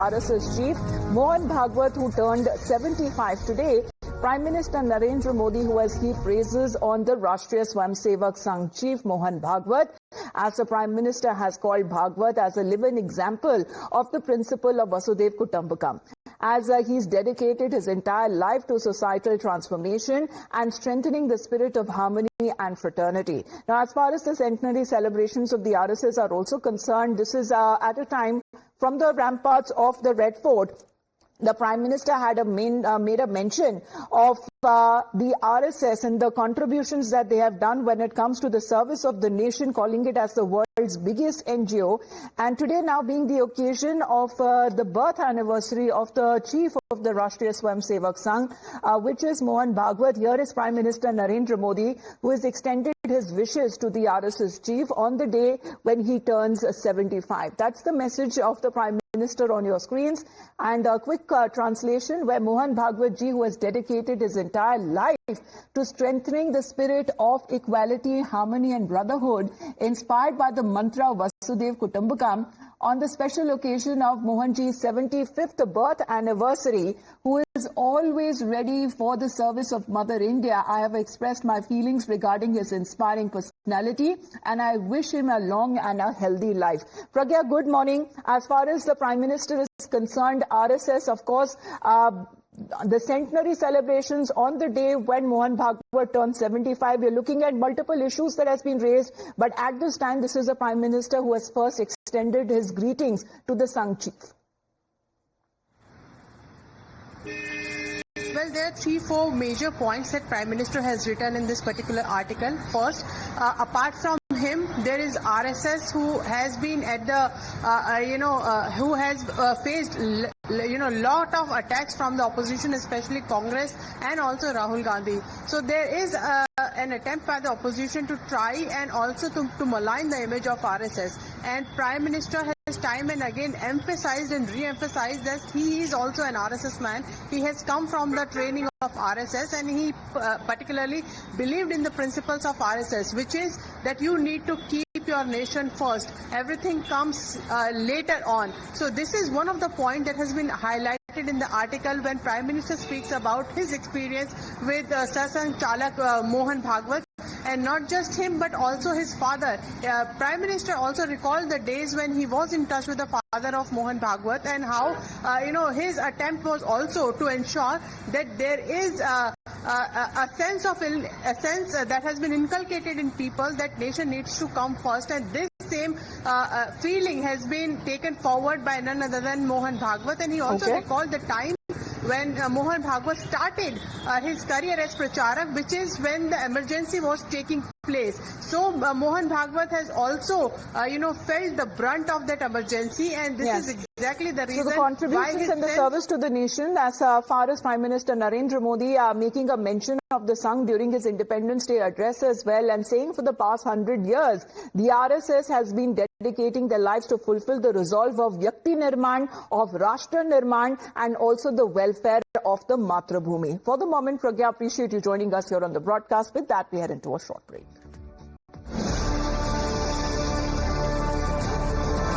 RSS chief Mohan Bhagwat, who turned 75 today. Prime Minister Narendra Modi, who has heaped praises on the Rashtriya Swayamsevak Sangh chief Mohan Bhagwat, as the Prime Minister has called Bhagwat as a living example of the principle of Vasudhaiva Kutumbakam, as he's dedicated his entire life to societal transformation and strengthening the spirit of harmony and fraternity. Now, as far as the centenary celebrations of the RSS are also concerned, this is at a time from the ramparts of the Red Fort. The Prime Minister had made a mention of the RSS and the contributions that they have done when it comes to the service of the nation, calling it as the world's biggest NGO. And today now being the occasion of the birth anniversary of the chief of the Rashtriya Swayamsevak Sangh, which is Mohan Bhagwat. Here is Prime Minister Narendra Modi, who has extended his wishes to the RSS chief on the day when he turns 75. That's the message of the Prime Minister on your screens. And a quick translation where Mohan Bhagwat ji, who has dedicated his entire life to strengthening the spirit of equality, harmony and brotherhood, inspired by the mantra Vasudhaiva Kutumbakam, on the special occasion of Mohanji's 75th birth anniversary, who is always ready for the service of Mother India. I have expressed my feelings regarding his inspiring personality, and I wish him a long and a healthy life. Pragya, good morning. As far as the Prime Minister is concerned, RSS, of course, the centenary celebrations on the day when Mohan Bhagwat turned 75, we're looking at multiple issues that has been raised, but at this time, this is the Prime Minister who has first extended his greetings to the Sangh chief. Well, there are 3-4 major points that Prime Minister has written in this particular article. First, apart from him, there is RSS, who has been at the, who has faced lot of attacks from the opposition, especially Congress and also Rahul Gandhi. So there is an attempt by the opposition to try and also to malign the image of RSS. And Prime Minister has time and again emphasized and re-emphasized that he is also an RSS man. He has come from the training of RSS, and he particularly believed in the principles of RSS, which is that you need to keep your nation first. Everything comes later on. So this is one of the points that has been highlighted in the article when Prime Minister speaks about his experience with Sarsang Chalak Mohan Bhagwat. And not just him, but also his father. Prime Minister also recalled the days when he was in touch with the father of Mohan Bhagwat, and how his attempt was also to ensure that there is a sense that has been inculcated in people that nation needs to come first, and this same feeling has been taken forward by none other than Mohan Bhagwat. And he also recalled the time when Mohan Bhagwat started his career as Pracharak, which is when the emergency was taking place. So Mohan Bhagwat has also, felt the brunt of that emergency, and this is exactly the reason why. So the contributions and the service to the nation, as far as Prime Minister Narendra Modi making a mention of the Sangh during his Independence Day address as well, and saying for the past 100 years, the RSS has been dedicating their lives to fulfill the resolve of Vyakti Nirman, of Rashtra Nirman, and also the welfare of the Matrabhumi. For the moment, Pragya, appreciate you joining us here on the broadcast. With that, we head into a short break.